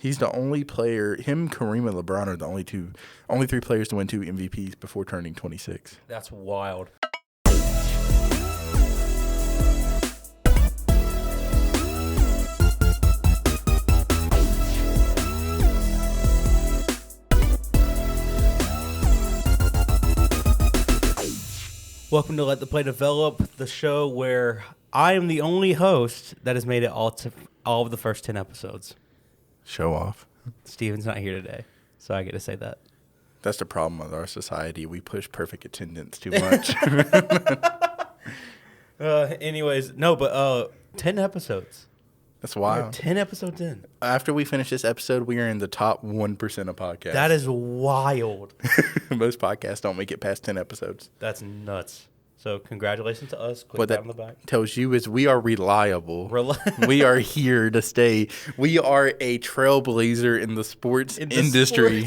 He's the only player. Him, Kareem, and LeBron are the only three players to win 2 MVPs before turning 26. That's wild. Welcome to Let the Play Develop, the show where I am the only host that has made it all of the first 10 episodes. Show off. Steven's not here today, so I get to say that. That's the problem with our society. We push perfect attendance too much. Anyways, no, but 10 episodes. That's wild. 10 episodes in. After we finish this episode, we are in the top 1% of podcasts. That is wild. Most podcasts don't make it past 10 episodes. That's nuts. So congratulations to us. What that on the back. tells you is we are reliable. We are here to stay. We are a trailblazer in the sports industry.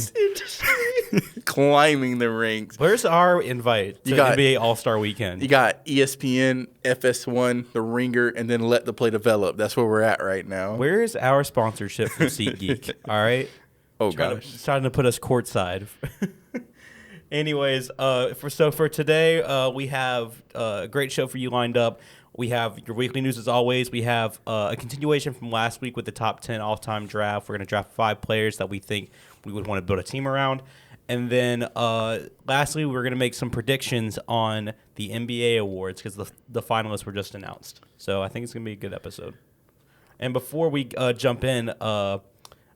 Climbing the ranks. Where's our invite to NBA All-Star Weekend? You got ESPN, FS1, The Ringer, and then Let the Play Develop. That's where we're at right now. Where is our sponsorship from SeatGeek? All right? Oh, gosh. Starting to put us courtside. Anyways, for today, we have a great show for you lined up. We have your weekly news as always. We have a continuation from last week with the top 10 all-time draft. We're going to draft 5 players that we think we would want to build a team around. And then lastly, we're going to make some predictions on the NBA Awards because the finalists were just announced. So I think it's going to be a good episode. And before we jump in, I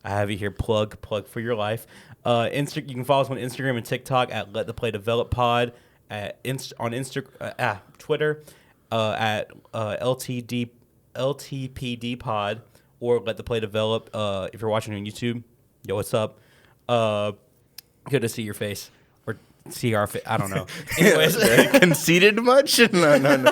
have you here, plug for your life. You can follow us on Instagram and TikTok at Let the Play Develop Pod, on Twitter at LTPD Pod, or Let the Play Develop. If you're watching on YouTube, yo, what's up? Good to see your face. Or see our face. I don't know. Anyways. Conceited much? No.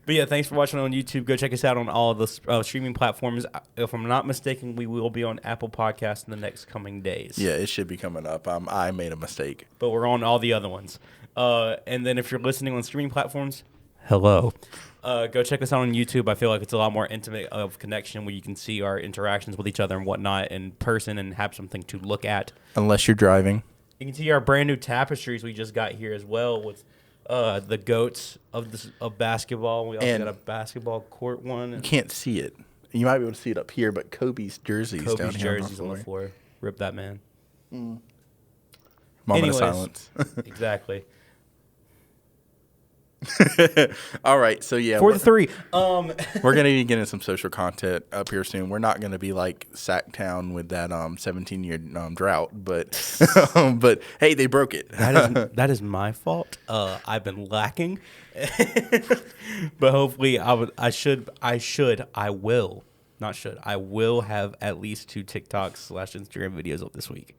But yeah, thanks for watching on YouTube. Go check us out on all of the streaming platforms. If I'm not mistaken, we will be on Apple Podcasts in the next coming days. Yeah, it should be coming up. I made a mistake. But we're on all the other ones. And then if you're listening on streaming platforms, hello. Go check us out on YouTube. I feel like it's a lot more intimate of connection where you can see our interactions with each other and whatnot in person and have something to look at. Unless you're driving. You can see our brand new tapestries we just got here as well with the goats of basketball. We also got a basketball court one. You can't see it. You might be able to see it up here, but Kobe's jersey's down here on the floor. Rip that man. Moment of silence. Exactly. All right, so yeah. For the 3. We're going to be getting some social content up here soon. We're not going to be like Sacktown with that 17-year drought, but hey, they broke it. That is my fault. I've been lacking. But hopefully I will have at least 2 TikToks/Instagram videos up this week.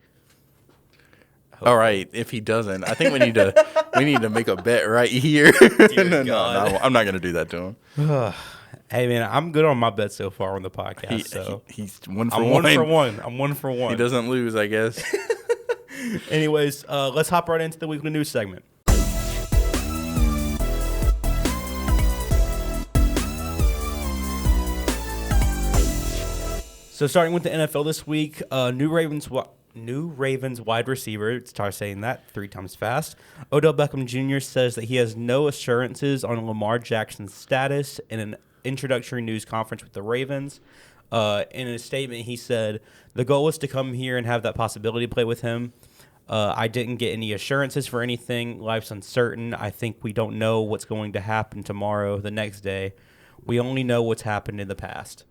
All right. If he doesn't, I think we need to make a bet right here. No, I'm not going to do that to him. Hey man, I'm good on my bet so far on the podcast. He's 1 for I'm 1. 1 for 1. I'm 1 for 1. He doesn't lose, I guess. Anyways, let's hop right into the weekly news segment. So starting with the NFL this week, new Ravens wide receiver, start saying that 3 times fast, Odell Beckham Jr. says that he has no assurances on Lamar Jackson's status in an introductory news conference with the Ravens. In a statement, he said, "The goal is to come here and have that possibility to play with him. I didn't get any assurances for anything. Life's uncertain. I think we don't know what's going to happen tomorrow, the next day. We only know what's happened in the past."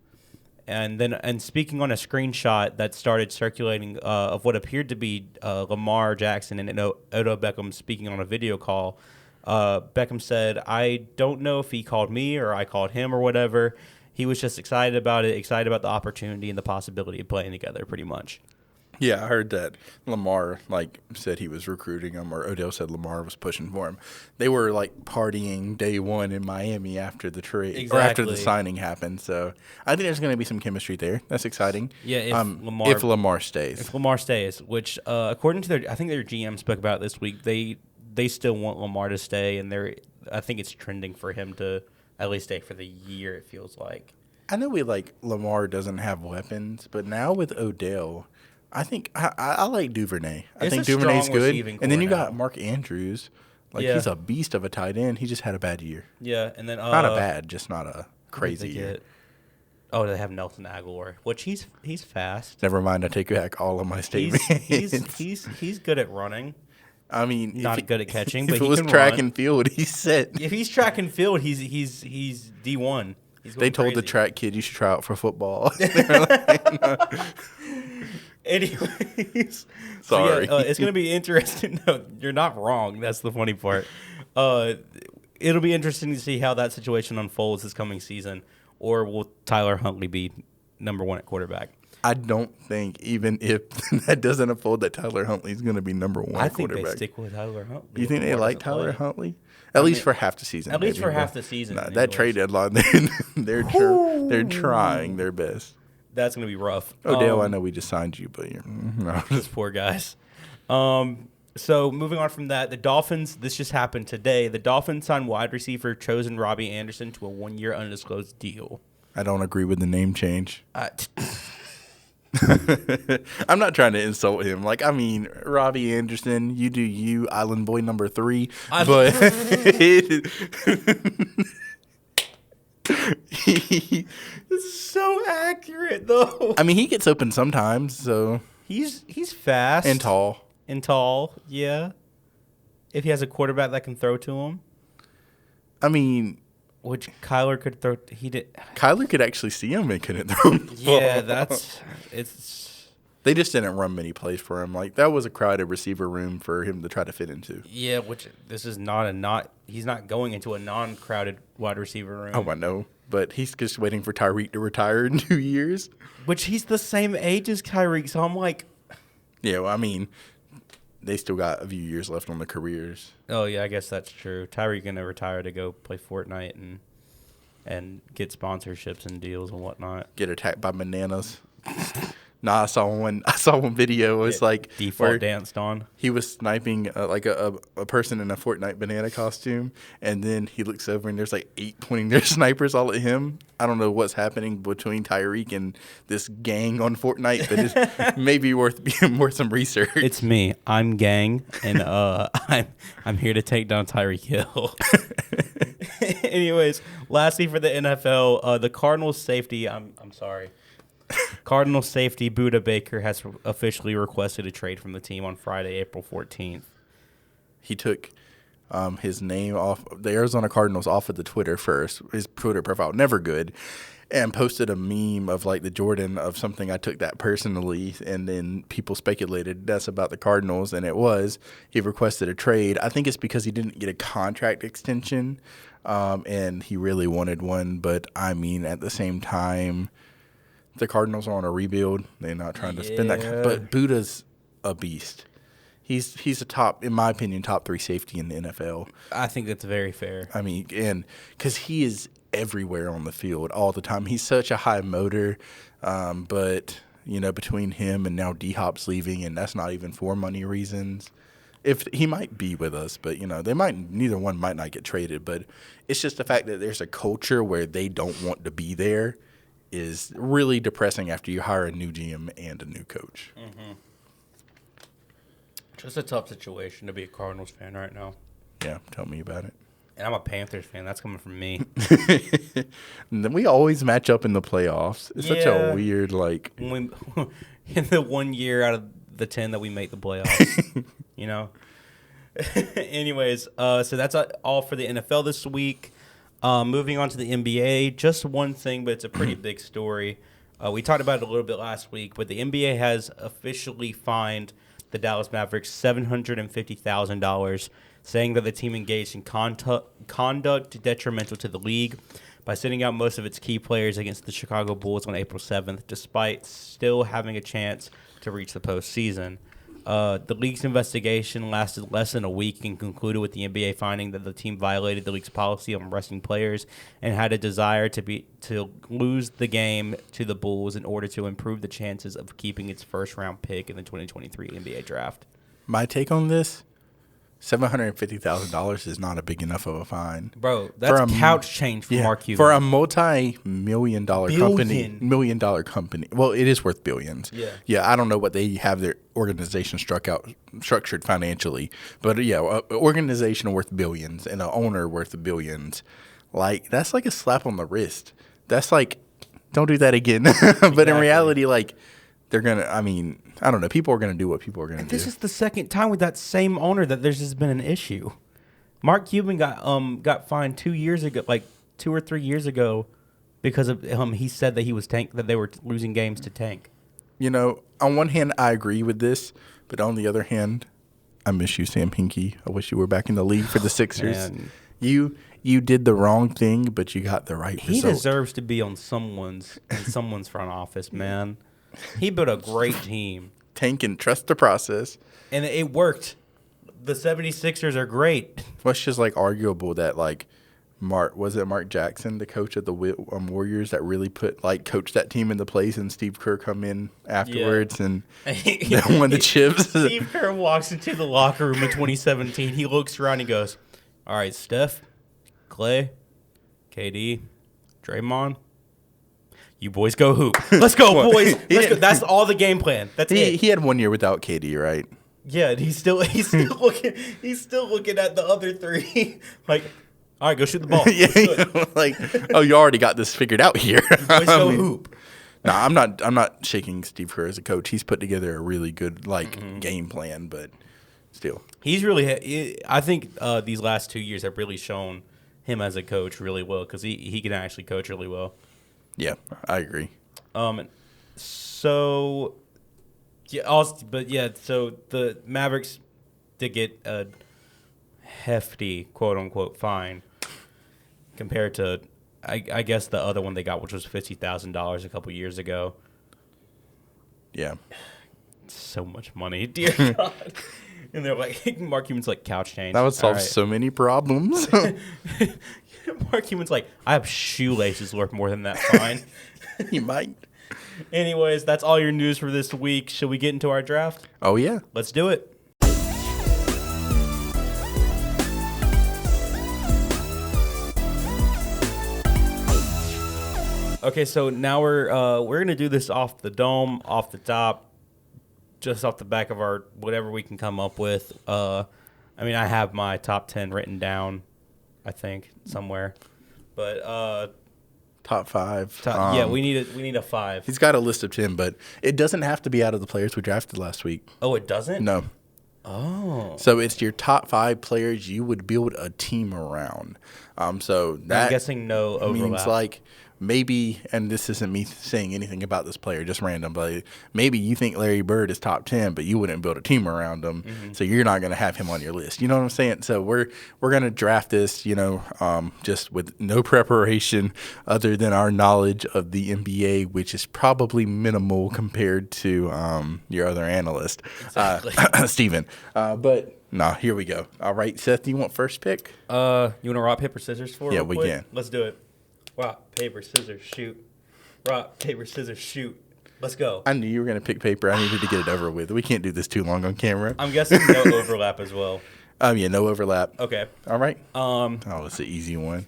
And speaking on a screenshot that started circulating of what appeared to be Lamar Jackson and Odell Beckham speaking on a video call, Beckham said, "I don't know if he called me or I called him or whatever. He was just excited about it, excited about the opportunity and the possibility of playing together, pretty much." Yeah, I heard that Lamar said he was recruiting him, or Odell said Lamar was pushing for him. They were partying day one in Miami after the trade or after the signing happened. So I think there's going to be some chemistry there. That's exciting. Yeah, if Lamar stays. If Lamar stays, which according to I think their GM spoke about this week, they still want Lamar to stay, and I think it's trending for him to at least stay for the year. It feels like. I know Lamar doesn't have weapons, but now with Odell, I think I like Duvernay. I think Duvernay's good. And then you got Mark Andrews. He's a beast of a tight end. He just had a bad year. Yeah, and then not a bad, just not a crazy year. Oh, they have Nelson Aguilar, which he's fast. Never mind, I take back all of my statements. He's good at running. I mean, not good at catching, but if it was track and field, he's set. If he's track and field, he's D1. They told the track kid you should try out for football. Anyways, sorry. So it's gonna be interesting. No, you're not wrong. That's the funny part. It'll be interesting to see how that situation unfolds this coming season. Or will Tyler Huntley be number one at quarterback? I don't think, even if that doesn't unfold, that Tyler Huntley's going to be number one at quarterback. I think they stick with Tyler Huntley. You think they like Tyler Huntley? At least for half the season. At least for half the season. Nah, that trade deadline, they're trying their best. That's going to be rough. Odell, I know we just signed you, but no. Those poor guys. So moving on from that, the Dolphins, this just happened today. The Dolphins signed wide receiver chosen Robbie Anderson to a 1-year undisclosed deal. I don't agree with the name change. I'm not trying to insult him. Robbie Anderson, you do you, Island Boy number 3. But it's so accurate, though. I mean, he gets open sometimes, so. He's fast. And tall, yeah. If he has a quarterback that can throw to him. I mean, which Kyler could throw. He did. Kyler could actually see him and couldn't throw him. Yeah, it's. They just didn't run many plays for him. That was a crowded receiver room for him to try to fit into. Yeah, which this is not. He's not going into a non-crowded wide receiver room. Oh, I know. But he's just waiting for Tyreek to retire in 2 years. Which he's the same age as Tyreek, so I'm like. Yeah, well, I mean. They still got a few years left on their careers. Oh, yeah, I guess that's true. Tyreek going to retire to go play Fortnite and get sponsorships and deals and whatnot. Get attacked by bananas. I saw one video. It was default danced on. He was sniping a person in a Fortnite banana costume, and then he looks over and there's 8 pointing their snipers all at him. I don't know what's happening between Tyreek and this gang on Fortnite, but it's maybe worth some research. It's me. I'm gang, and I'm here to take down Tyreek Hill. Anyways, lastly for the NFL, the Cardinals safety. I'm sorry. Cardinals safety Budda Baker has officially requested a trade from the team on Friday, April 14th. He took his name off the Arizona Cardinals off of the Twitter first, his Twitter profile, never good, and posted a meme of the Jordan of something. I took that personally, and then people speculated that's about the Cardinals, and it was. He requested a trade. I think it's because he didn't get a contract extension, and he really wanted one. But, I mean, at the same time, the Cardinals are on a rebuild. They're not trying to spend that. But Budda's a beast. He's a top, in my opinion, top 3 safety in the NFL. I think that's very fair. I mean, and because he is everywhere on the field all the time. He's such a high motor, but between him and now D-Hop's leaving, and that's not even for money reasons. If he might be with us, but neither one might not get traded. But it's just the fact that there's a culture where they don't want to be there is really depressing after you hire a new GM and a new coach. Mm-hmm. Just a tough situation to be a Cardinals fan right now. Yeah, tell me about it. And I'm a Panthers fan. That's coming from me. And then we always match up in the playoffs. It's such a weird, in the 1 year out of the 10 that we make the playoffs, Anyways, so that's all for the NFL this week. Moving on to the NBA, just one thing, but it's a pretty big story. We talked about it a little bit last week, but the NBA has officially fined the Dallas Mavericks $750,000, saying that the team engaged in conduct detrimental to the league by sending out most of its key players against the Chicago Bulls on April 7th, despite still having a chance to reach the postseason. The league's investigation lasted less than a week and concluded with the NBA finding that the team violated the league's policy on resting players and had a desire to lose the game to the Bulls in order to improve the chances of keeping its first-round pick in the 2023 NBA draft. My take on this, $750,000 is not a big enough of a fine. Bro, that's couch change for Mark Cuban. For a multi-million dollar company. Well, it is worth billions. Yeah. Yeah, I don't know what they have their organization structured financially. But yeah, an organization worth billions and an owner worth billions. Like, that's like a slap on the wrist. That's like, don't do that again. But in reality, like, they're going to, I mean, I don't know. People are going to do what people are going to do. This is the second time with that same owner that there's just been an issue. Mark Cuban got fined 2 years ago, like 2 or 3 years ago, because of he said that that they were losing games to tank. You know, on one hand, I agree with this, but on the other hand, I miss you, Sam Hinkie. I wish you were back in the league for the Sixers. You did the wrong thing, but you got the right result. He deserves to be on someone's front office, man. He built a great team. Tank and trust the process. And it worked. The 76ers are great. Well, it's just like arguable that like Mark Jackson, the coach of the Warriors, that really coached that team into place, and Steve Kerr come in afterwards and they won the chips. Steve Kerr walks into the locker room in 2017. He looks around and goes, "All right, Steph, Clay, KD, Draymond. You boys go hoop. Let's go, boys. Let's go." That's all the game plan. That's it. He had 1 year without KD, right? Yeah, he's still looking at the other three. Like, all right, go shoot the ball. You already got this figured out here. You boys go hoop. No, I'm not shaking Steve Kerr as a coach. He's put together a really good game plan, but still, he's really. I think these last 2 years have really shown him as a coach really well, because he can actually coach really well. Yeah, I agree. So the Mavericks did get a hefty quote unquote fine compared to I guess the other one they got, which was $50,000 a couple years ago. Yeah. So much money, dear God. And they're like, Mark Cuban's like, couch change. That would solve so many problems. Mark Cuban's like, I have shoelaces worth more than that fine. He might. Anyways, that's all your news for this week. Should we get into our draft? Oh, yeah. Let's do it. Okay, so now we're gonna do this off the dome, off the top, just off the back of our whatever we can come up with. I mean, I have my top 10 written down, I think, somewhere, but top 5. Yeah, we need a 5. He's got a list of 10, but it doesn't have to be out of the players we drafted last week. Oh, it doesn't? No. Oh. So it's your top 5 players you would build a team around. So that I'm guessing no overlap. Means like maybe, and this isn't me saying anything about this player, just random, but maybe you think Larry Bird is top 10, but you wouldn't build a team around him, so you're not going to have him on your list. You know what I'm saying? So we're going to draft this, just with no preparation other than our knowledge of the NBA, which is probably minimal compared to your other analyst, Steven. But no, here we go. All right, Seth, do you want first pick? You want to rock, paper, scissors for it? Yeah, we can. Let's do it. Rock, paper, scissors, shoot. Rock, paper, scissors, shoot. Let's go. I knew you were going to pick paper. I needed to get it over with. We can't do this too long on camera. I'm guessing no overlap as well. Yeah, no overlap. Okay. All right. It's an easy one.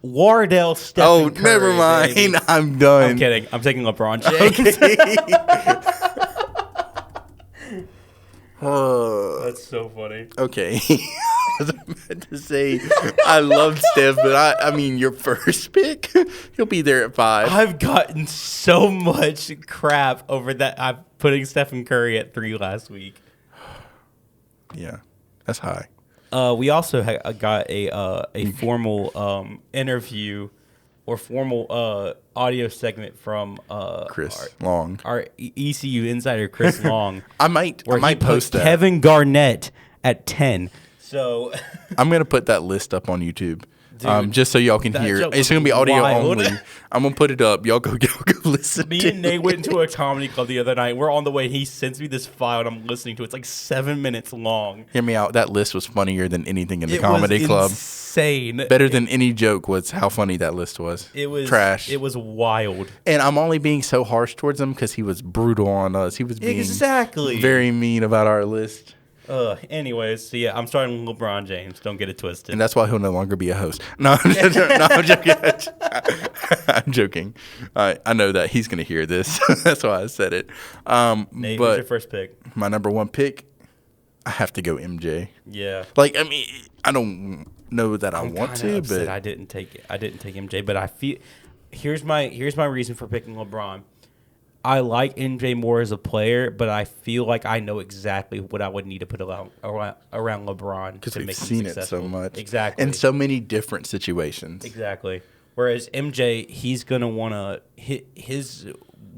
Wardell Stephen Oh, Curry, never mind. Baby. I'm done. I'm kidding. I'm taking LeBron James. That's so funny. Okay. I was about to say I love Steph, but I mean your first pick, he'll be there at 5. I've gotten so much crap over that. I'm putting Stephen Curry at 3 last week. Yeah, that's high. We also got a formal interview or formal audio segment from Chris Long, our ECU insider Chris Long. I might post that. Kevin Garnett at 10. So I'm gonna put that list up on YouTube, just so y'all can hear. It's gonna be audio only. I'm gonna put it up. Y'all go listen. Me and Nate went into a comedy club the other night. We're on the way. He sends me this file, and I'm listening to it. It's like 7 minutes long. Hear me out. That list was funnier than anything in the comedy club. Insane. Better than any joke was how funny that list was. It was trash. It was wild. And I'm only being so harsh towards him because he was brutal on us. He was being exactly very mean about our list. Anyways, so yeah, I'm starting LeBron James. Don't get it twisted. And that's why he'll no longer be a host. No, I'm joking. I'm joking. I know that he's going to hear this. That's why I said it. Nate, who's your first pick? My number one pick, I have to go MJ. Yeah. Like, I mean, I don't know that I want to, but I didn't take MJ, but I feel here's my reason for picking LeBron. I like MJ more as a player, but I feel like I know exactly what I would need to put around LeBron because to we've make seen him successful. it so much, exactly, in so many different situations. Exactly. Whereas MJ, he's gonna want to his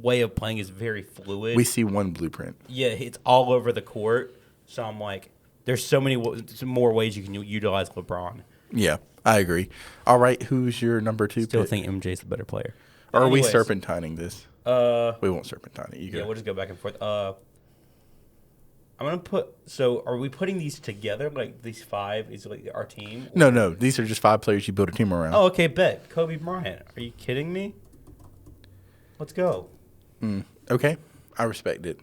way of playing is very fluid. We see one blueprint. Yeah, it's all over the court. So I'm like, there's so many more ways you can utilize LeBron. Yeah, I agree. All right, who's your number two? Still pick? think MJ's the better player. Or are we serpentining this? We won't serpentine it. Yeah, we'll just go back and forth. I'm gonna put. So, are we putting these together? Like these five is like our team? No. These are just 5 players you build a team around. Oh, okay. Bet Kobe Bryant. Are you kidding me? Let's go. Okay, I respect it.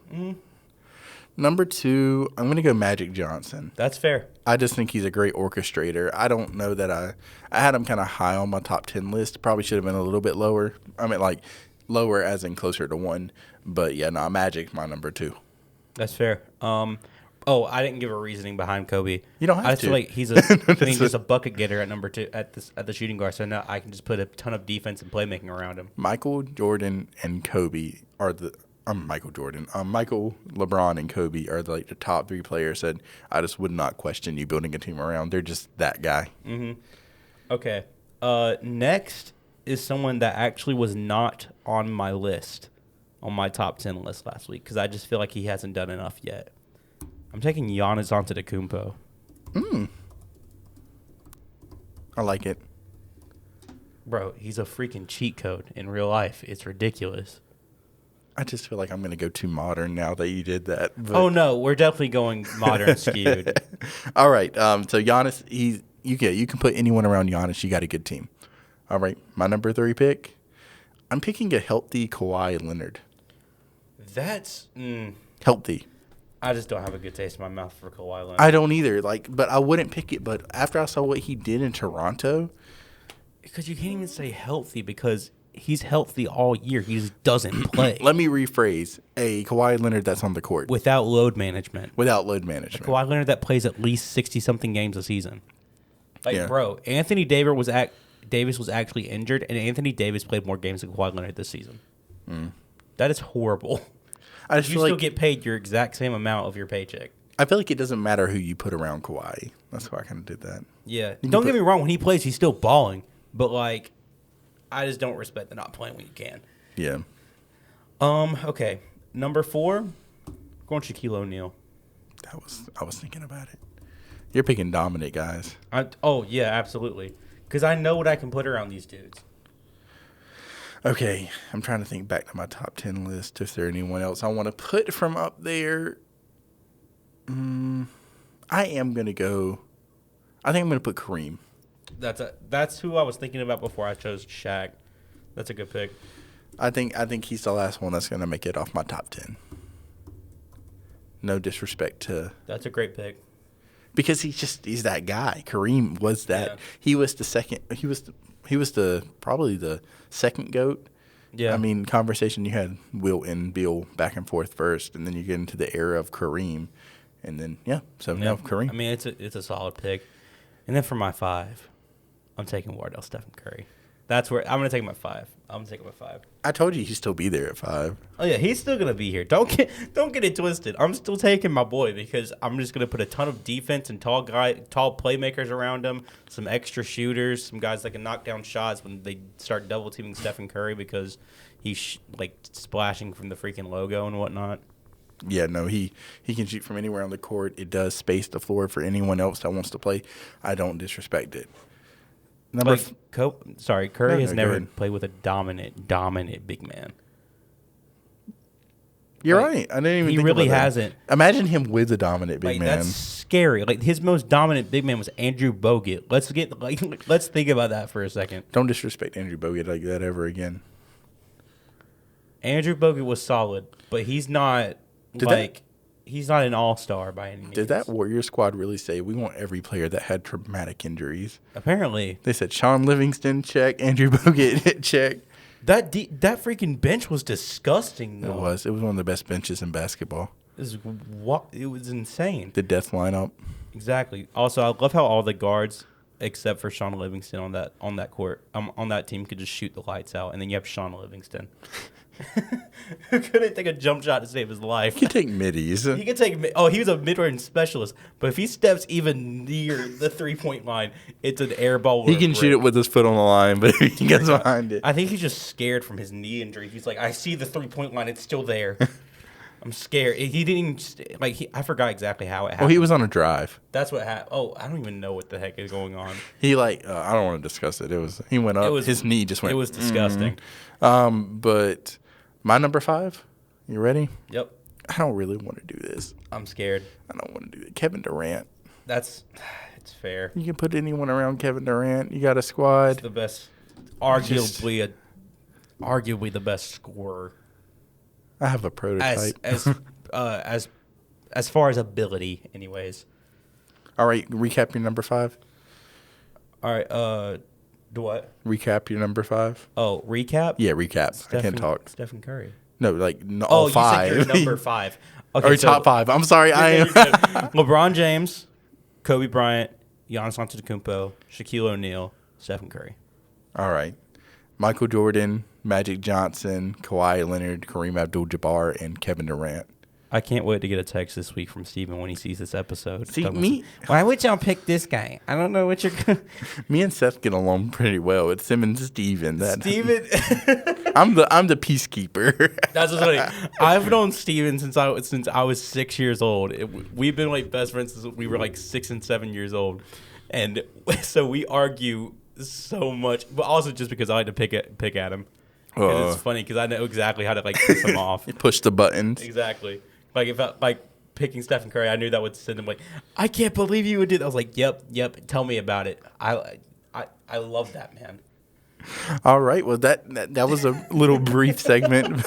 Number 2, I'm gonna go Magic Johnson. That's fair. I just think he's a great orchestrator. I don't know that I had him kind of high on my top 10 list. Probably should have been a little bit lower. I mean, like lower as in closer to 1. But yeah, Magic, my number 2. That's fair. I didn't give a reasoning behind Kobe. You don't have to. I feel like he's just a bucket getter at number 2 at the shooting guard. So now I can just put a ton of defense and playmaking around him. Michael Jordan and Kobe are the. Michael Jordan. Michael, LeBron, and Kobe are the top 3 players that I just would not question you building a team around. They're just that guy. Mm-hmm. Okay. Next is someone that actually was not on my list, on my top 10 list last week, because I just feel like he hasn't done enough yet. I'm taking Giannis Antetokounmpo. I like it. Bro, he's a freaking cheat code in real life. It's ridiculous. I just feel like I'm going to go too modern now that you did that. But. Oh, no. We're definitely going modern skewed. All right. So Giannis, you can put anyone around Giannis. You got a good team. All right. My number 3 pick, I'm picking a healthy Kawhi Leonard. That's healthy. I just don't have a good taste in my mouth for Kawhi Leonard. I don't either. But I wouldn't pick it. But after I saw what he did in Toronto. Because you can't even say healthy because he's healthy all year. He just doesn't play. Let me rephrase. A Kawhi Leonard that's on the court. Without load management. A Kawhi Leonard that plays at least 60-something games a season. Bro, Anthony Davis was actually injured, and Anthony Davis played more games than Kawhi Leonard this season. That is horrible. You still get paid your exact same amount of your paycheck. I feel like it doesn't matter who you put around Kawhi. That's why I kind of did that. Yeah. Don't get me wrong. When he plays, he's still balling. But, I just don't respect the not playing when you can. Yeah. Okay. Number 4, going Shaquille O'Neal. I was thinking about it. You're picking dominant guys. Yeah, absolutely. Because I know what I can put around these dudes. Okay. I'm trying to think back to my top 10 list. If there anyone else I want to put from up there. I am going to go. I think I'm going to put Kareem. That's who I was thinking about before I chose Shaq. That's a good pick. I think he's the last one that's going to make it off my top 10. No disrespect to. That's a great pick. Because he's that guy. Kareem was that. Yeah. He was the second. He was probably the second GOAT. Yeah. I mean, conversation you had Wilt and Bill back and forth first, and then you get into the era of Kareem, and then now Kareem. I mean, it's a solid pick. And then for my 5, I'm taking Wardell Stephen Curry. That's where I'm going to take my 5. I'm going to take my 5. I told you he'd still be there at 5. Oh yeah, he's still going to be here. Don't get it twisted. I'm still taking my boy because I'm just going to put a ton of defense and tall playmakers around him, some extra shooters, some guys that can knock down shots when they start double teaming Stephen Curry because he's splashing from the freaking logo and whatnot. Yeah, no, he can shoot from anywhere on the court. It does space the floor for anyone else that wants to play. I don't disrespect it. Curry has never played with a dominant big man. You're right. I didn't even think really about that. hasn't. Imagine him with a dominant big man. That's scary. His most dominant big man was Andrew Bogut. Let's think about that for a second. Don't disrespect Andrew Bogut like that ever again. Andrew Bogut was solid, but he's not he's not an all-star by any means. Did that Warrior squad really say we want every player that had traumatic injuries? Apparently. They said Sean Livingston, check. Andrew Bogut, check. That freaking bench was disgusting, though. It was. It was one of the best benches in basketball. It was insane. The death lineup. Exactly. Also, I love how all the guards, except for Sean Livingston on that court, on that team, could just shoot the lights out, and then you have Sean Livingston, who couldn't take a jump shot to save his life. He could take middies. He could take. Oh, he was a mid-range specialist, but if he steps even near the 3-point line, it's an air ball. He can shoot it with his foot on the line, but if he gets behind it, I think he's just scared from his knee injury. He's like, I see the 3-point line; it's still there. I'm scared. He didn't even, I forgot exactly how it happened. Well, he was on a drive. That's what happened. Oh, I don't even know what the heck is going on. He I don't want to discuss it. He went up. His knee just went. It was disgusting. But my number 5. You ready? Yep. I don't really want to do this. I'm scared. I don't want to do it. Kevin Durant. It's fair. You can put anyone around Kevin Durant. You got a squad. It's the best, arguably the best scorer. I have a prototype. As far as ability, anyways. All right, recap your number 5. All right, do what? Recap your number 5. Oh, recap? Yeah, recap. I can't talk. Stephen Curry. No, all 5. You said your number 5. Okay, or top 5. I'm sorry. I am. LeBron James, Kobe Bryant, Giannis Antetokounmpo, Shaquille O'Neal, Stephen Curry. All right. Michael Jordan, Magic Johnson, Kawhi Leonard, Kareem Abdul-Jabbar, and Kevin Durant. I can't wait to get a text this week from Steven when he sees this episode. See, me? Why would y'all pick this guy? I don't know what you're going to... Me and Seth get along pretty well. It's him and Steven. Steven... I'm the peacekeeper. That's what's funny. I've known Steven since I was 6 years old. We've been like best friends since we were like 6 and 7 years old. And so we argue so much, but also just because I like to pick at him. It's funny because I know exactly how to like piss him off. You push the buttons. Exactly. Like if picking Stephen Curry, I knew that would send him like, I can't believe you would do that. I was like, yep. Tell me about it. I love that, man. All right. Well, that was a little brief segment.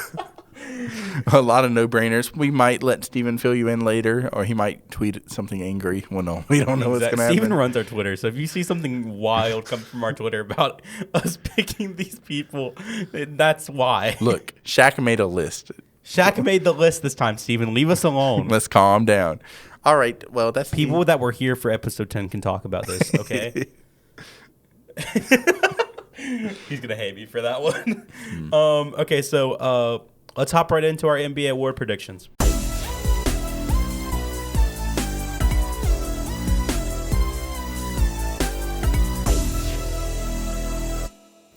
A lot of no-brainers. We might let Steven fill you in later, or he might tweet something angry. Well, no, we don't know what's going to happen. Steven runs our Twitter, so if you see something wild come from our Twitter about us picking these people, that's why. Look, Shaq made a list. Shaq made the list this time, Steven. Leave us alone. Let's calm down. All right. Well, that's people that were here for episode 10 can talk about this, okay? He's going to hate me for that one. Okay, so let's hop right into our NBA award predictions.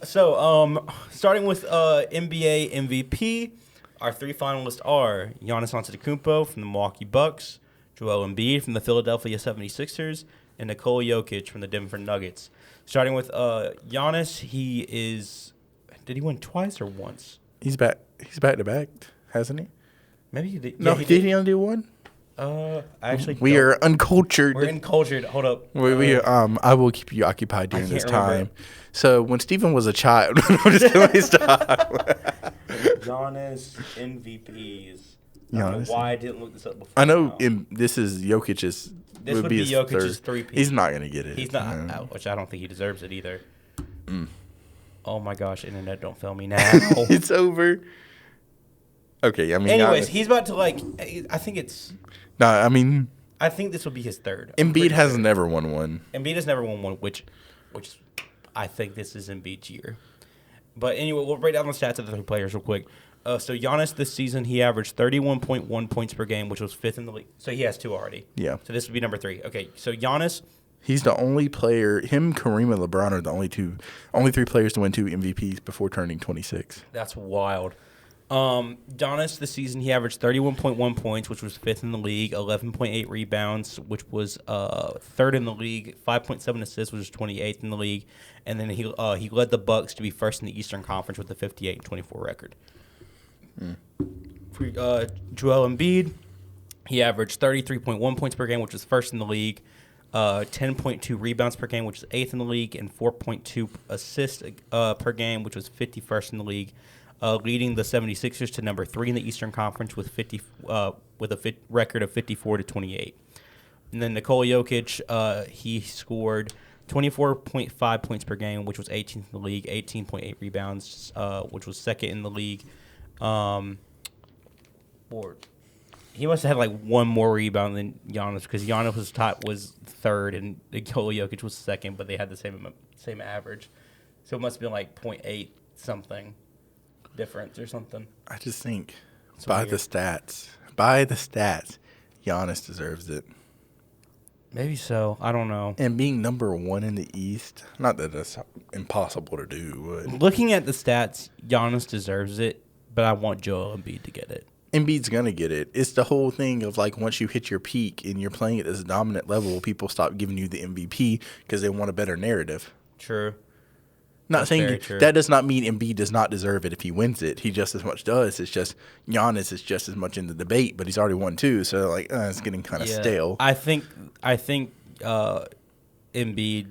So, starting with NBA MVP, our 3 finalists are Giannis Antetokounmpo from the Milwaukee Bucks, Joel Embiid from the Philadelphia 76ers, and Nikola Jokic from the Denver Nuggets. Starting with Giannis, he is... Did he win twice or once? He's back. He's back to back, hasn't he? Maybe he did. No, did he only do one? We are uncultured. We're uncultured. Hold up. I will keep you occupied during this time. So when Steven was a child, I'm just kidding. Stop. Giannis MVPs. I don't know why I didn't look this up before. I know this is Jokic's. This would be Jokic's 3-peat. He's not going to get it. He's not, which I don't think he deserves it either. Oh my gosh, internet, don't fail me now. It's over. Okay, I mean. Anyways, he's about to I think it's. No, I mean. I think this will be his third. Embiid has never won one. Embiid has never won one, which I think this is Embiid's year. But anyway, we'll break down the stats of the 3 players real quick. So Giannis this season, he averaged 31.1 points per game, which was 5th in the league. So he has 2 already. Yeah. So this would be number 3. Okay, so Giannis. He's the only player. Him, Kareem, and LeBron are the only 3 players to win 2 MVPs before turning 26. That's wild. Giannis this season, he averaged 31.1 points, which was 5th in the league, 11.8 rebounds, which was 3rd in the league, 5.7 assists, which was 28th in the league, and then he led the Bucks to be 1st in the Eastern Conference with a 58-24 record. For Joel Embiid, he averaged 33.1 points per game, which was 1st in the league, 10.2 rebounds per game, which is 8th in the league, and 4.2 assists per game, which was 51st in the league. leading the 76ers to number 3 in the Eastern Conference with a record of 54-28. And then Nikola Jokic, he scored 24.5 points per game, which was 18th in the league, 18.8 rebounds, which was second in the league. He must have had like one more rebound than Giannis because Giannis was third and Nikola Jokic was second, but they had the same average. So it must have been like 0.8 something difference or something. I just think by the stats, Giannis deserves it. Maybe so. I don't know. And being number 1 in the East, not that that's impossible to do. But looking at the stats, Giannis deserves it, but I want Joel Embiid to get it. Embiid's going to get it. It's the whole thing of like once you hit your peak and you're playing at this dominant level, people stop giving you the MVP because they want a better narrative. True. Not saying that does not mean Embiid does not deserve it if he wins it. He just as much does. It's just Giannis is just as much in the debate, but he's already won 2, so like it's getting kind of stale. I think Embiid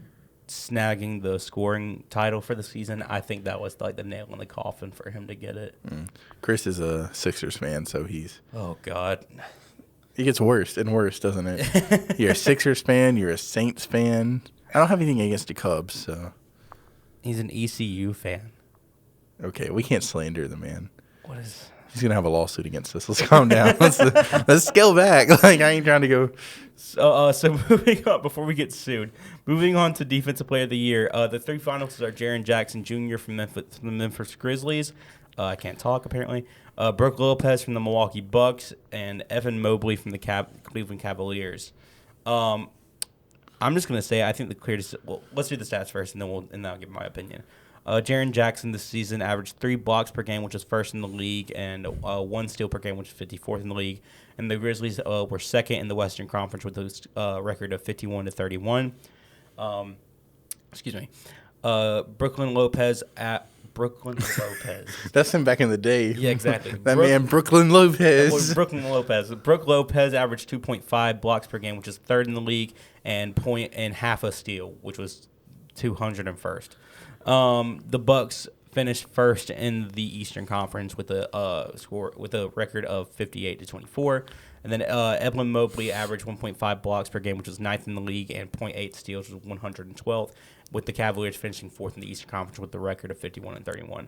snagging the scoring title for the season, I think that was like the nail in the coffin for him to get it. Chris is a Sixers fan, so he's... Oh, God. It gets worse and worse, doesn't it? You're a Sixers fan. You're a Saints fan. I don't have anything against the Cubs, so... He's an ECU fan. Okay, we can't slander the man. What is... He's going to have a lawsuit against us. Let's calm down. Let's scale back. Like, I ain't trying to go... So moving on, before we get sued, moving on to Defensive Player of the Year, the 3 finalists are Jaren Jackson Jr. from the Memphis Grizzlies. I can't talk, apparently. Brook Lopez from the Milwaukee Bucks, and Evan Mobley from the Cleveland Cavaliers. I'm just going to say I think the clearest... Well, let's do the stats first, and then I'll give my opinion. Jaren Jackson this season averaged 3 blocks per game, which is first in the league, and 1 steal per game, which is 54th in the league. And the Grizzlies were second in the Western Conference with a record of 51-31. Excuse me. Brooklyn Lopez. That's him back in the day. Yeah, exactly. Man, Brooklyn Lopez. Brook Lopez averaged 2.5 blocks per game, which is third in the league, and half a steal, which was 201st. The Bucks finished first in the Eastern Conference with a record of 58-24, and then Evan Mobley averaged 1.5 blocks per game, which was 9th in the league, and 0.8 steals, which was 112th, with the Cavaliers finishing 4th in the Eastern Conference with the record of 51-31.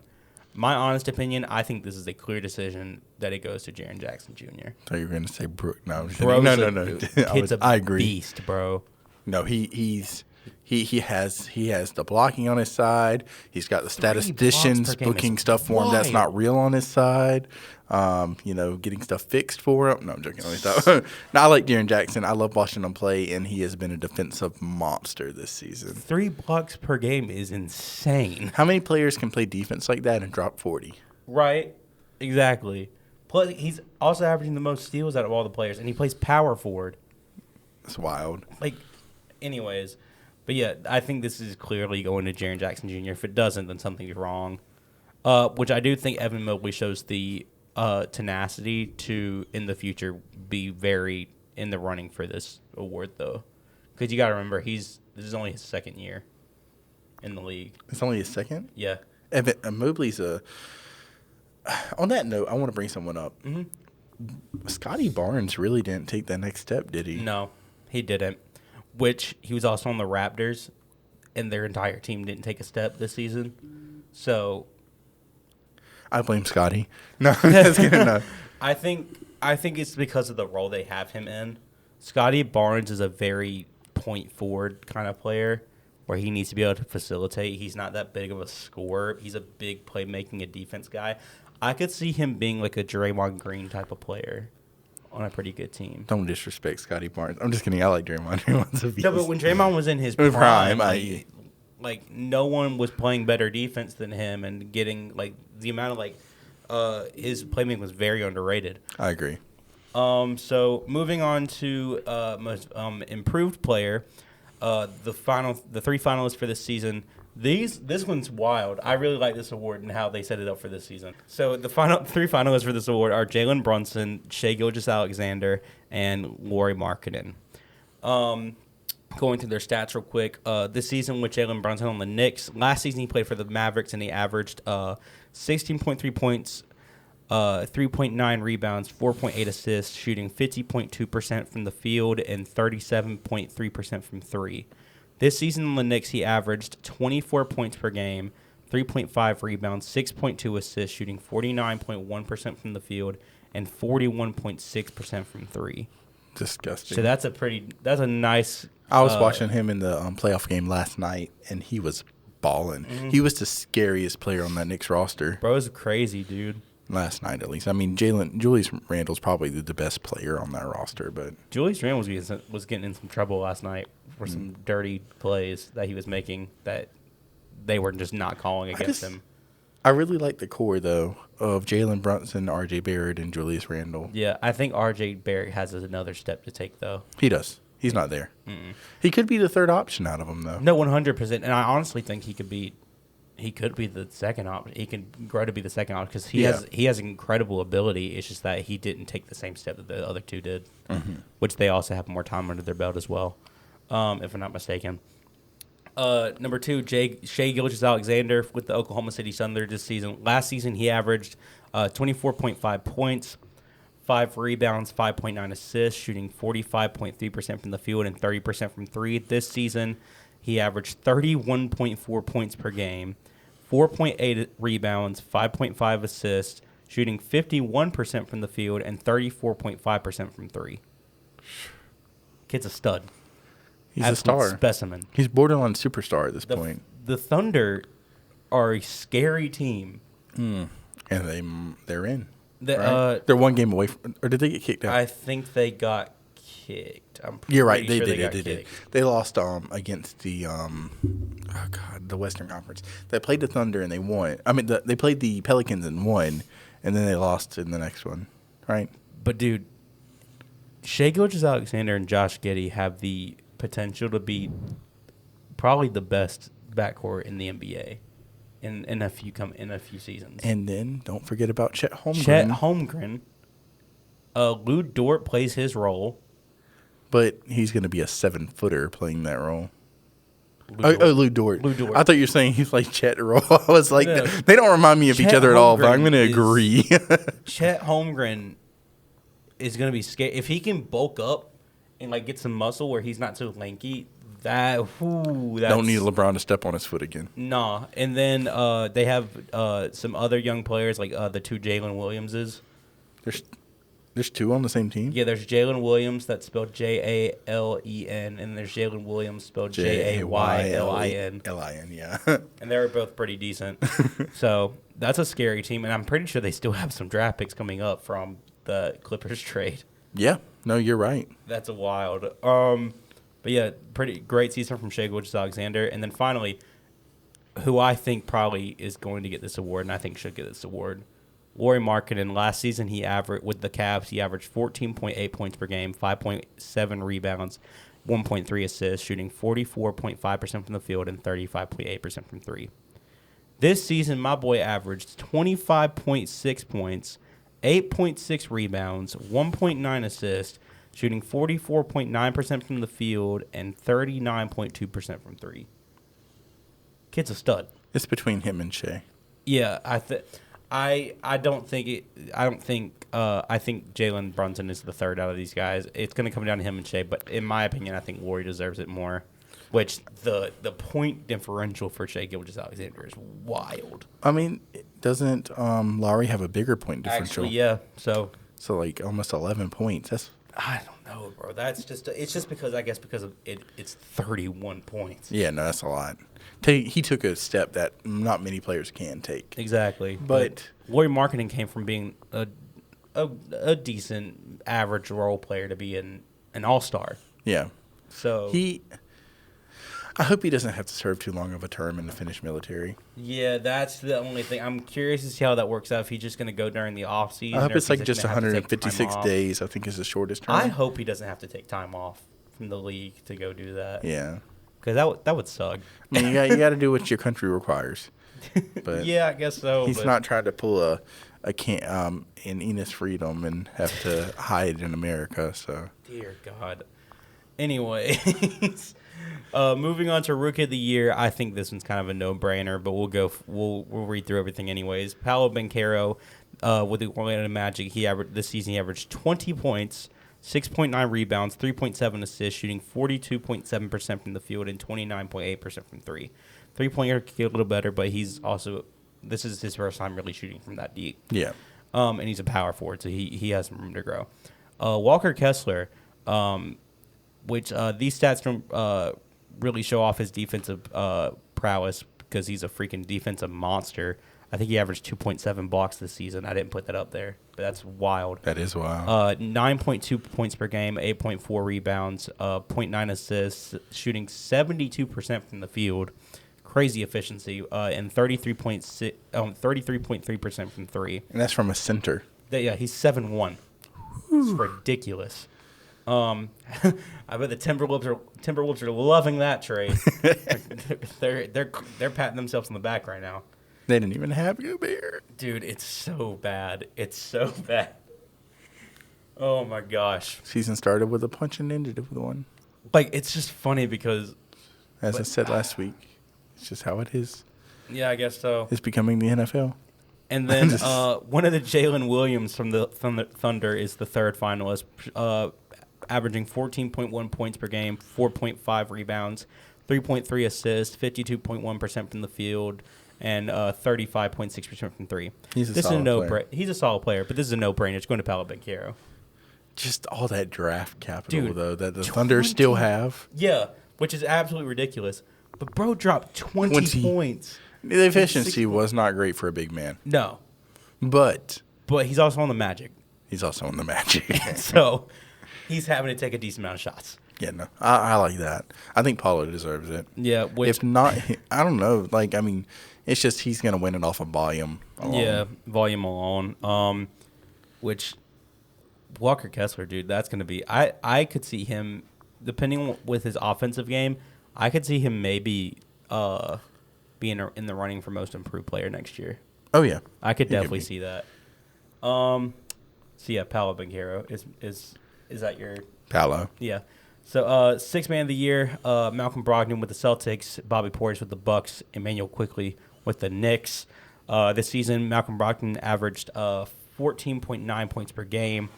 My honest opinion, I think this is a clear decision that it goes to Jaren Jackson Jr. I thought you were going to say Brook. No, no. I agree. Beast, bro. No, he has the blocking on his side. He's got the statisticians booking stuff for him that's not real on his side. Getting stuff fixed for him. No, I'm joking. No, I like Jaren Jackson. I love watching him play, and he has been a defensive monster this season. 3 blocks per game is insane. How many players can play defense like that and drop 40? Right. Exactly. Plus, he's also averaging the most steals out of all the players, and he plays power forward. It's wild. Anyways. But, yeah, I think this is clearly going to Jaren Jackson Jr. If it doesn't, then something's wrong. Which I do think Evan Mobley shows the tenacity to, in the future, be very in the running for this award, though. Because you got to remember, this is only his second year in the league. It's only his second? Yeah. Evan Mobley's on that note, I want to bring someone up. Mm-hmm. Scotty Barnes really didn't take that next step, did he? No, he didn't. Which he was also on the Raptors, and their entire team didn't take a step this season. So I blame Scotty. No, that's good enough. I think it's because of the role they have him in. Scotty Barnes is a very point forward kind of player where he needs to be able to facilitate. He's not that big of a scorer. He's a big playmaking and defense guy. I could see him being like a Draymond Green type of player on a pretty good team. Don't disrespect Scotty Barnes. I'm just kidding. I like Draymond. Draymond's a beast. No, but when Draymond was in his prime, no one was playing better defense than him, and getting the amount of his playmaking was very underrated. I agree. So moving on to most improved player, the 3 finalists for this season. This one's wild. I really like this award and how they set it up for this season. So the 3 finalists for this award are Jalen Brunson, Shai Gilgeous-Alexander, and Lauri Markkanen. Going through their stats real quick. This season with Jalen Brunson on the Knicks. Last season he played for the Mavericks and he averaged 16.3 points, 3.9 rebounds, 4.8 assists, shooting 50.2% from the field and 37.3% from three. This season in the Knicks, he averaged 24 points per game, 3.5 rebounds, 6.2 assists, shooting 49.1% from the field and 41.6% from three. Disgusting. So that's a nice. I was watching him in the playoff game last night, and he was balling. Mm-hmm. He was the scariest player on that Knicks roster. Bro's crazy, dude. Last night, at least. I mean, Julius Randle's probably the best player on that roster, but Julius Randle was getting in some trouble last night for some dirty plays that he was making that they were just not calling against him. I really like the core, though, of Jalen Brunson, R.J. Barrett, and Julius Randle. Yeah, I think R.J. Barrett has another step to take, though. He does. He's not there. Mm-mm. He could be the third option out of them, though. No, 100%. And I honestly think he could be the second option. He can grow to be the second option because he has incredible ability. It's just that he didn't take the same step that the other two did, which they also have more time under their belt as well, if I'm not mistaken. Number 2, Shai Gilgeous-Alexander with the Oklahoma City Thunder this season. Last season, he averaged 24.5 points, 5 rebounds, 5.9 assists, shooting 45.3% from the field and 30% from three. This season, he averaged 31.4 points per game, 4.8 rebounds, 5.5 assists, shooting 51% from the field and 34.5% from three. Kid's a stud. He's a star. Specimen. He's borderline superstar at this point. The Thunder are a scary team. And they're in. Right? They're one game away from, or did they get kicked out? I think they got kicked. You're right. They sure did. They lost against the the Western Conference. They played the Thunder and they won. I mean, they played the Pelicans and won, and then they lost in the next one, right? But dude, Shai Gilgeous-Alexander and Josh Giddey have the potential to be probably the best backcourt in the NBA in a few seasons. And then don't forget about Chet Holmgren. Lou Dort plays his role, but he's going to be a 7-footer playing that role. Lou Dort. I thought you were saying he's like Chet role. I was like, no. They don't remind me of each other at all, but I'm going to agree. Chet Holmgren is going to be scared if he can bulk up and like get some muscle where he's not so lanky. That's don't need LeBron to step on his foot again. Nah. And then they have some other young players like the 2 Jalen Williamses. There's 2 on the same team? Yeah, there's Jalen Williams that's spelled Jalen, and there's Jalen Williams spelled Jaylin. Lin, yeah. And they're both pretty decent. So that's a scary team, and I'm pretty sure they still have some draft picks coming up from the Clippers trade. Yeah. No, you're right. That's a wild. But yeah, pretty great season from Shai Gilgeous-Alexander. And then finally, who I think probably is going to get this award, and I think should get this award, Lauri Markkanen. Last season, with the Cavs, he averaged 14.8 points per game, 5.7 rebounds, 1.3 assists, shooting 44.5% from the field and 35.8% from three. This season, my boy averaged 25.6 points, 8.6 rebounds, 1.9 assists, shooting 44.9% from the field and 39.2% from three. Kid's a stud. It's between him and Shai. Yeah, I think Jalen Brunson is the third out of these guys. It's going to come down to him and Shai, but in my opinion, I think Lauri deserves it more. Which the point differential for Shai Gilgeous-Alexander is wild. I mean, doesn't Lauri have a bigger point differential? Actually, yeah. So like almost 11 points. I don't know, bro. It's just because of it's 31 points. Yeah, no, that's a lot. He took a step that not many players can take. Exactly. But Lauri Markkanen came from being a decent average role player to be an all-star. Yeah. So I hope he doesn't have to serve too long of a term in the Finnish military. Yeah, that's the only thing. I'm curious to see how that works out. If he's just going to go during the off season. I hope it's like just 156 days. I think is the shortest term. I hope he doesn't have to take time off from the league to go do that. Yeah, because that would suck. I mean, you got to do what your country requires. But yeah, I guess so. He's not trying to pull an Enos Freedom and have to hide in America. So dear God. Anyways. Moving on to Rookie of the Year, I think this one's kind of a no-brainer, but we'll read through everything anyways. Paolo Banchero with the Orlando Magic, this season he averaged 20 points, 6.9 rebounds, 3.7 assists, shooting 42.7% from the field and 29.8% from three. Three-pointer could get a little better, but this is his first time really shooting from that deep. Yeah. And he's a power forward, so he has some room to grow. Walker Kessler, which these stats don't really show off his defensive prowess because he's a freaking defensive monster. I think he averaged 2.7 blocks this season. I didn't put that up there, but that's wild. That is wild. 9.2 points per game, 8.4 rebounds, 0.9 assists, shooting 72% from the field. Crazy efficiency, and 33.3% from three. And that's from a center. Yeah, he's 7'1". It's ridiculous. I bet the Timberwolves are loving that trade. they're patting themselves on the back right now. They didn't even have Gobert. Dude, it's so bad. It's so bad. Oh my gosh. Season started with a punch and ended with one. Like, it's just funny because, as I said last week, it's just how it is. Yeah, I guess so. It's becoming the NFL. And then one of the Jalen Williams from the Thunder is the third finalist, averaging 14.1 points per game, 4.5 rebounds, 3.3 assists, 52.1% from the field, and 35.6% from three. He's a solid player. He's a solid player, but this is a no-brainer. It's going to Paolo Banchero. Just all that draft capital, Dude, though, that the Thunder still have. Yeah, which is absolutely ridiculous. But bro dropped 20 points. The efficiency was not great for a big man. No. But he's also on the Magic. He's also on the Magic. So he's having to take a decent amount of shots. Yeah, no, I like that. I think Paulo deserves it. Yeah. If not, I don't know. Like, I mean, it's just he's going to win it off of volume alone. Yeah, volume alone. Which Walker Kessler, dude, that's going to be. I could see him, depending with his offensive game, I could see him maybe being in the running for most improved player next year. Oh yeah, I could definitely see that. So yeah, Paolo Banchero is that your Paolo? Yeah. So sixth man of the year, Malcolm Brogdon with the Celtics, Bobby Portis with the Bucks, Emmanuel Quickley with the Knicks. This season, Malcolm Brogdon averaged 14.9 points per game,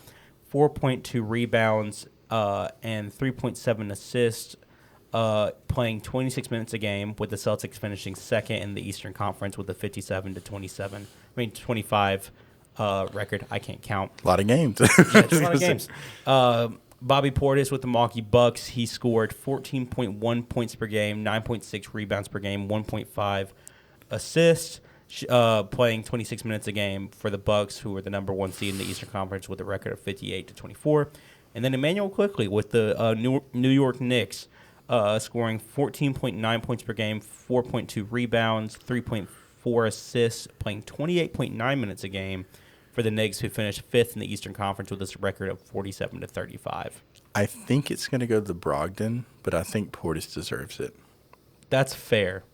4.2 rebounds, and 3.7 assists. Playing 26 minutes a game, with the Celtics finishing second in the Eastern Conference with a 25 record. I can't count. A lot of games. Yeah, it's a lot of games. Bobby Portis with the Milwaukee Bucks, he scored 14.1 points per game, 9.6 rebounds per game, 1.5 assists, playing 26 minutes a game for the Bucks, who were the number one seed in the Eastern Conference with a record of 58-24. And then Emmanuel Quickley with the New York Knicks, scoring 14.9 points per game, 4.2 rebounds, 3.4 assists, playing 28.9 minutes a game for the Knicks, who finished fifth in the Eastern Conference with this record of 47-35. I think it's going to go to Brogdon, but I think Portis deserves it. That's fair.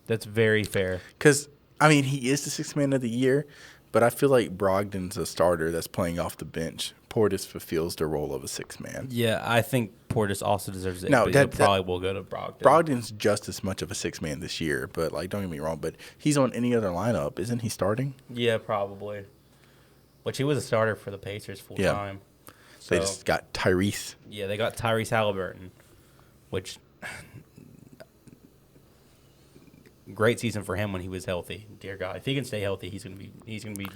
That's very fair. Because, I mean, he is the sixth man of the year, but I feel like Brogdon's a starter that's playing off the bench. Portis fulfills the role of a sixth man. Yeah, I think Portis also deserves it. No, that probably will go to Brogdon. Brogdon's just as much of a sixth man this year, but, like, don't get me wrong, but he's on any other lineup. Isn't he starting? Yeah, probably. Which he was a starter for the Pacers full time. So, they just got Tyrese. Yeah, they got Tyrese Halliburton, which great season for him when he was healthy. Dear God, if he can stay healthy, he's gonna be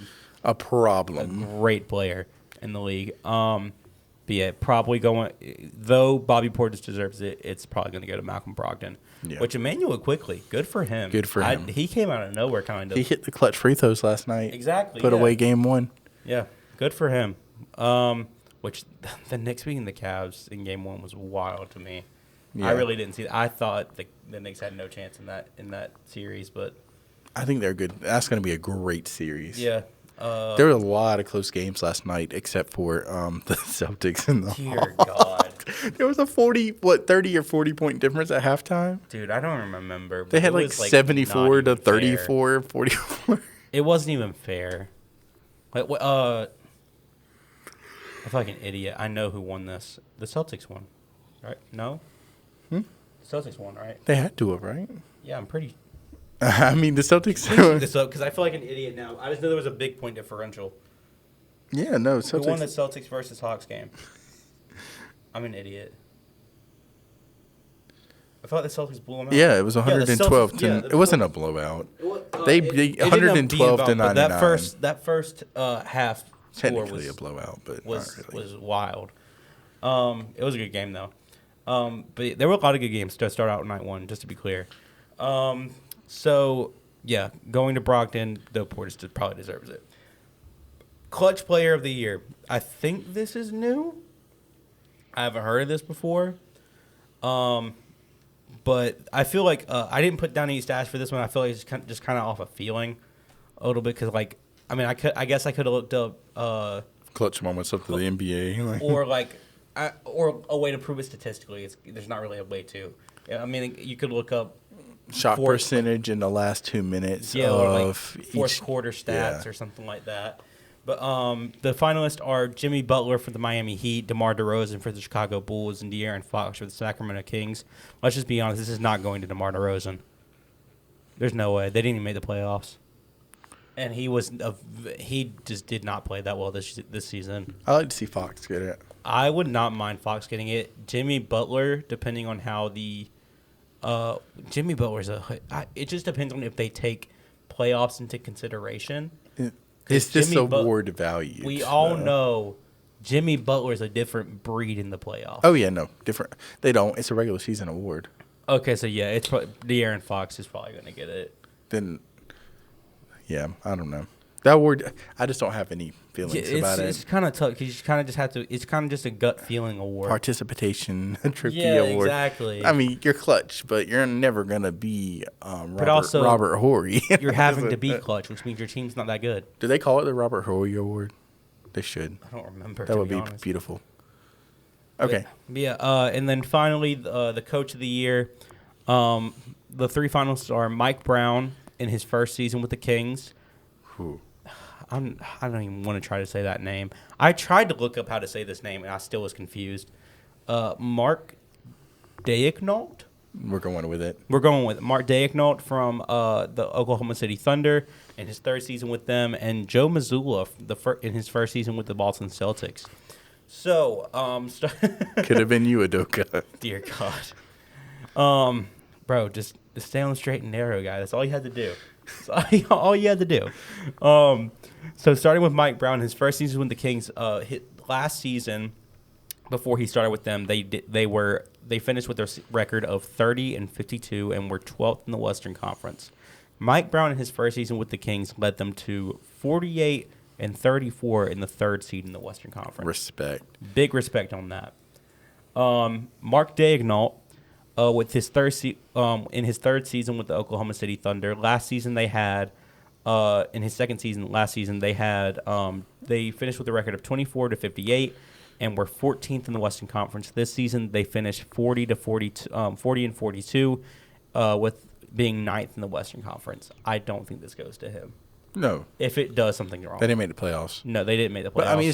a problem. A great player in the league. But yeah, probably going. Though Bobby Portis deserves it, it's probably going to go to Malcolm Brogdon. Yeah. Which Emmanuel Quickley, good for him. Good for him. He came out of nowhere, kind of. He hit the clutch free throws last night. Exactly. Put away game one. Yeah, good for him. Which the Knicks beating the Cavs in game one was wild to me. Yeah. I really didn't see that. I thought the Knicks had no chance in that series, but I think they're good. That's going to be a great series. Yeah. There were a lot of close games last night, except for the Celtics and the Dear God. There was a 30 or 40 point difference at halftime. Dude, I don't remember. They had like 74 to 34, 44. It wasn't even fair. Like, I feel like an idiot. I know who won this. The Celtics won, right? No? Celtics won, right? They had to have, right? Yeah, I'm pretty. I mean, the Celtics. Look this up because I feel like an idiot now. I just know there was a big point differential. Yeah, no, Celtics. Who won the Celtics versus Hawks game? I'm an idiot. I thought the Celtics blew them out. Yeah, it was 112 to. It wasn't a blowout. They 112 to 99. That first half technically a blowout, but was not really. was wild. It was a good game though. But there were a lot of good games to start out night one. Just to be clear. So yeah, going to Brogdon, the Portis probably deserves it. Clutch Player of the Year. I think this is new. I haven't heard of this before. But I feel like I didn't put down any stats for this one. I feel like it's just kind of off a feeling a little bit because, like, I mean, I guess I could have looked up clutch moments up to the NBA, or a way to prove it statistically. There's not really a way to. I mean, you could look up shot percentage in the last 2 minutes or like of fourth quarter stats or something like that. But the finalists are Jimmy Butler for the Miami Heat, DeMar DeRozan for the Chicago Bulls, and De'Aaron Fox for the Sacramento Kings. Let's just be honest, this is not going to DeMar DeRozan. There's no way. They didn't even make the playoffs. And he just did not play that well this season. I like to see Fox get it. I would not mind Fox getting it. Jimmy Butler, depending on how Jimmy Butler's it just depends on if they take playoffs into consideration. Is this award valued? We all know Jimmy Butler is a different breed in the playoffs. Oh, yeah, no. Different. They don't. It's a regular season award. Okay, so, yeah, it's De'Aaron Fox is probably going to get it. Then, yeah, I don't know. That award, I just don't have any feelings about it. It's kind of tough because you kind of just have to – it's kind of just a gut feeling award. Participation trophy award. Yeah, exactly. I mean, you're clutch, but you're never going to be Robert Horry. You're having to be clutch, which means your team's not that good. Do they call it the Robert Horry Award? They should. I don't remember. That would be beautiful. Okay. Yeah, and then finally, the Coach of the Year. The three finalists are Mike Brown in his first season with the Kings. Who? I don't even want to try to say that name. I tried to look up how to say this name, and I still was confused. Mark Daignault? We're going with it. We're going with Mark Daignault from the Oklahoma City Thunder in his third season with them, and Joe Mazzulla in his first season with the Boston Celtics. So, could have been you, Udoka. Dear God. Bro, just stay on the straight and narrow, guy. That's all you had to do. That's all you had to do. So starting with Mike Brown, his first season with the Kings, last season, before he started with them, they finished with their record of 30-52 and were 12th in the Western Conference. Mike Brown in his first season with the Kings led them to 48-34 in the third seed in the Western Conference. Respect. Big respect on that. Mark Daignault, with his in his third season with the Oklahoma City Thunder. Last season they had, in his second season, last season they had, they finished with a record of 24-58 and were 14th in the Western Conference. This season they finished 40-42, with being 9th in the Western Conference. I don't think this goes to him. No. If it does something wrong. They didn't make the playoffs. No, they didn't make the playoffs. But I mean,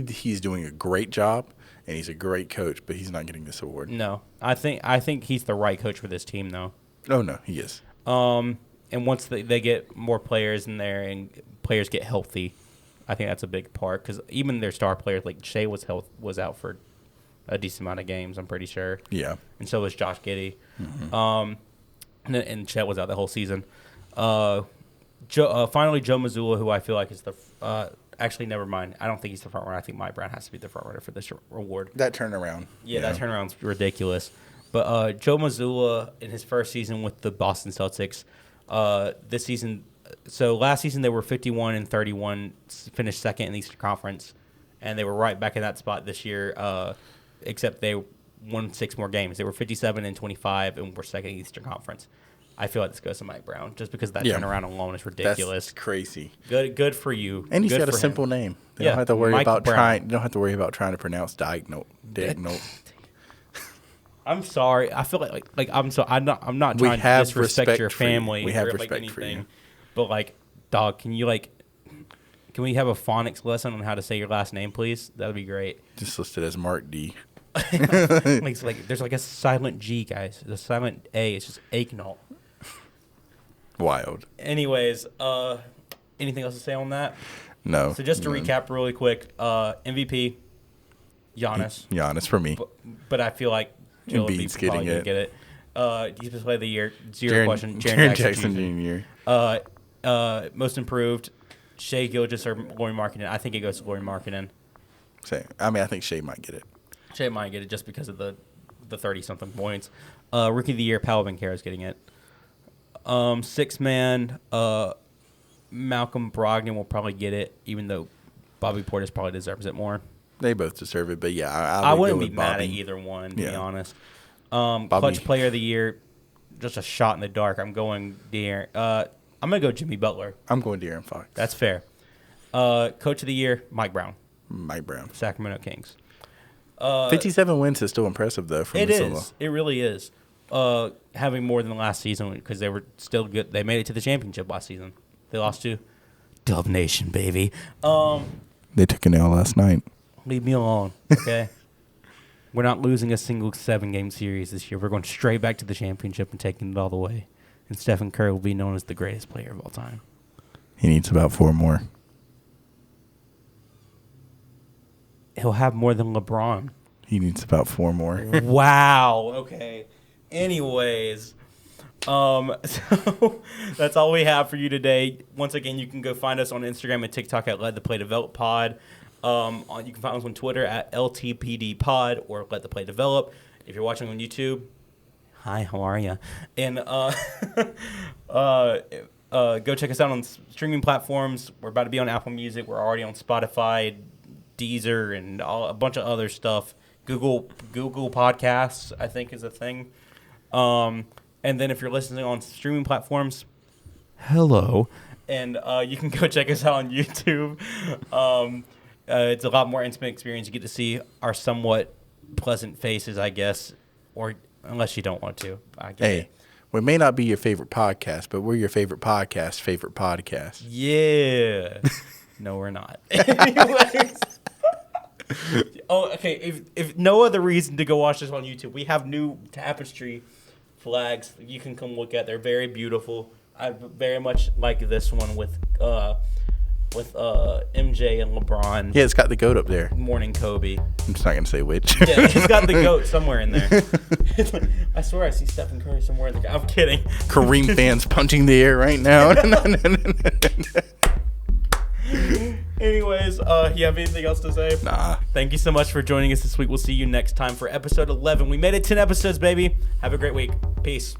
he's doing a great job, and he's a great coach, but he's not getting this award. No. I think he's the right coach for this team, though. Oh, no, he is. And once they get more players in there and players get healthy, I think that's a big part. Because even their star players, like Shea was out for a decent amount of games, I'm pretty sure. Yeah. And so was Josh Giddey. Mm-hmm. And Chet was out the whole season. Finally, Joe Mazzulla, who I feel like is the actually, never mind. I don't think he's the front runner. I think Mike Brown has to be the front runner for this award. That turnaround. Yeah, that turnaround's ridiculous. But Joe Mazzulla in his first season with the Boston Celtics, this season. So last season they were 51-31, finished second in the Eastern Conference, and they were right back in that spot this year. Except they won 6 more games. They were 57-25 and were second in the Eastern Conference. I feel like this goes to Mike Brown just because that turnaround alone is ridiculous. That's crazy. Good for you. And he's got a simple name. You don't have to worry about trying to pronounce Daignault. I'm sorry. I feel like I'm not trying to disrespect your family. We have or respect anything, for you. But dog, can we have a phonics lesson on how to say your last name, please? That'd be great. Just listed as Mark D. There's like a silent G, guys. The silent A. It's just Aiknall. Wild. Anyways, anything else to say on that? No. So just to recap really quick, MVP, Giannis. Giannis for me. But I feel like Joe Embiid's getting it. Get it. Defensive Player of the Year, question. Jaren Jackson Jr. Most improved, Shai Gilgeous or Lauri Markkanen. I think it goes to Lauri Markkanen. Same. I mean, I think Shai might get it. Shai might get it just because of the 30-something points. Rookie of the Year, Paolo Banchero is getting it. Sixth man, Malcolm Brogdon will probably get it, even though Bobby Portis probably deserves it more. They both deserve it, but yeah, I wouldn't be mad at either one, to be honest. Clutch Player of the Year, just a shot in the dark. I'm going De'Aaron. I'm going to go Jimmy Butler. I'm going De'Aaron Fox. That's fair. Coach of the Year, Mike Brown. Sacramento Kings. 57 wins is still impressive, though, for Minnesota. It is. It really is. Having more than last season because they were still good. They made it to the championship last season. They lost to Dub Nation, baby. They took an L last night. Leave me alone, okay? We're not losing a single 7-game series this year. We're going straight back to the championship and taking it all the way. And Stephen Curry will be known as the greatest player of all time. He needs about 4 more. He'll have more than LeBron. He needs about 4 more. Wow. Okay. Anyways, so that's all we have for you today. Once again, you can go find us on Instagram and TikTok at Let the Play Develop Pod. You can find us on Twitter at LTPD Pod or Let the Play Develop. If you're watching on YouTube, hi, how are you? And go check us out on streaming platforms. We're about to be on Apple Music. We're already on Spotify, Deezer, and a bunch of other stuff. Google Podcasts, I think, is a thing. And then if you're listening on streaming platforms, hello. And you can go check us out on YouTube. It's a lot more intimate experience. You get to see our somewhat pleasant faces, I guess, or unless you don't want to. Hey, we may not be your favorite podcast, but we're your favorite podcast. Yeah. No, we're not. Anyways. Oh, okay. If no other reason to go watch this on YouTube, we have new tapestry flags you can come look at. They're very beautiful. I very much like this one with MJ and LeBron. Yeah, it's got the goat up there. Morning Kobe. I'm just not gonna say which. Yeah, it's got the goat somewhere in there. I swear I see Stephen Curry somewhere in there. I'm kidding. Kareem fans punching the air right now. Anyways, you have anything else to say? Nah. Thank you so much for joining us this week. We'll see you next time for episode 11. We made it 10 episodes, baby. Have a great week. Peace.